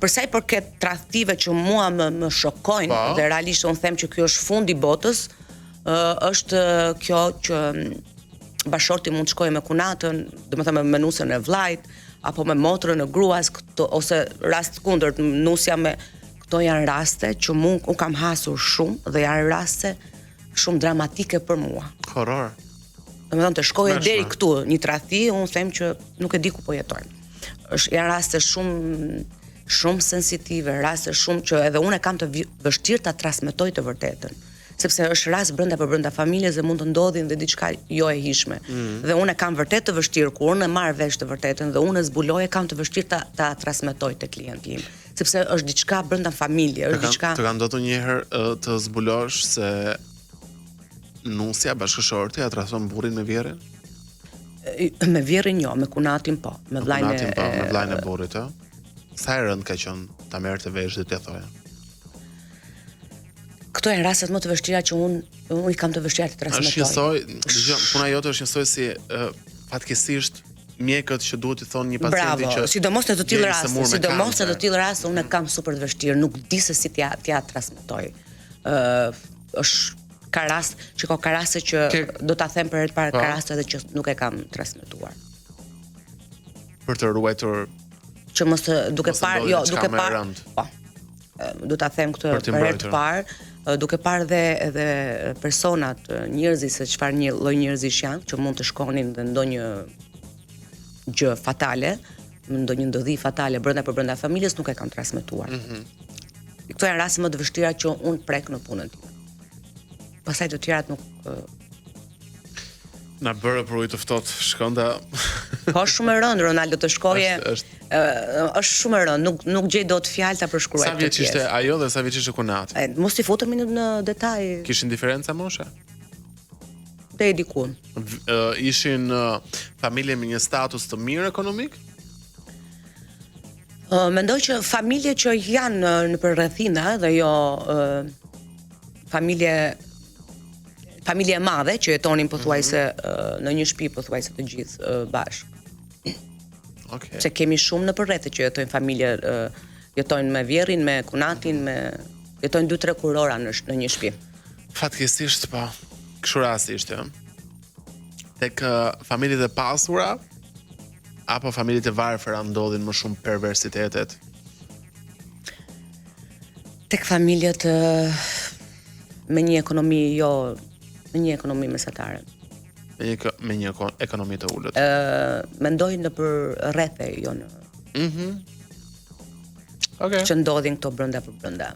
Për sa i përket tradhtive që mua më shokojnë dhe realisht unë them që ky është fundi i botës, është kjo që bashorti mund të shkojë me kunatën, domethënë me nusën e vllajt apo me motrën e gruas, ose rast kundërt, nusja me këto janë raste që unë kam hasur shumë dhe janë raste shumë dramatike për mua. Horror. Domethënë të shkojë deri këtu një tradhti, unë them që nuk e di ku po jetojmë. Janë raste shumë sensitive, raste shumë që edhe unë kam të vështirë ta transmetoj të vërtetën, sepse është rast brenda familjes dhe mund të ndodhin dhe diçka jo e hishme. Dhe unë kam vërtet të vështirë kur unë marr vesh të vërtetën dhe unë zbuloj, kam të vështirë ta transmetoj te klienti im, sepse është diçka brenda familje, është diçka. Të ka ndodhur një herë të zbulosh se nusja bashkëshorti atrason burrin me vjerrin? Me vjerrin jo, me kunatin po, me vllajën e burrit, ë? Sa e rënd ka qenë ta merrte vesh dhe t'ia thoja? Këto janë rastet më të vështira që unë i kam të vështira të transmetoj. Puna jote është njësoj si fatkeqësisht mjekët që duhet i thonë një pacienti që sidomos në të tillë raste, unë kam super të vështirë, nuk di se si t'ja transmetoj. Ka raste që do ta them për herë të parë, ka raste edhe që nuk e kam transmetuar. Për të ruajtur që mos duke parë, po. Do ta them këtë për herë të parë, duke parë edhe personat, njerëzit se çfarë lloj njerëzish janë, që mund të shkonin në ndonjë gjë fatale, ndonjë ndodhi fatale brenda familjes, nuk e kam transmetuar. Këto janë raste më të vështira që unë prek në punën time. Pastaj të tjerat nuk na bëre për ujë të ftohtë, shkonda. Po shumë e rëndë Ronaldo të shkoje. Është shumë e rëndë, nuk gjej dot fjalë ta përshkruaj. Sa vjeç ishte ajo dhe sa vjeç ishte kunati? Mos i futemi në detaj. Kishin diferenca moshe? Deri diku. Ishin familje me një status të mirë ekonomik? Mendoj që familje që janë në përrethina dhe jo familje e madhe që jetonin pothuajse në një shtëpi pothuajse të gjithë bashkë. Okay. Se kemi shumë në përreth që jetojnë familje, jetojnë me vjerrin, me kunatin, jetojnë 2-3 kurora në një shtëpi. Fatkeqësisht po, kështu rasti ishte. Tek familjet e pasura apo familjet e varfëra ndodhin më shumë perversitetet? Tek familjet me një ekonomi me një ekonomi mesatare. Me një ekonomi të ulët. Mendoj në për rrethe, jo në. Okay. Që ndodhin këto brenda.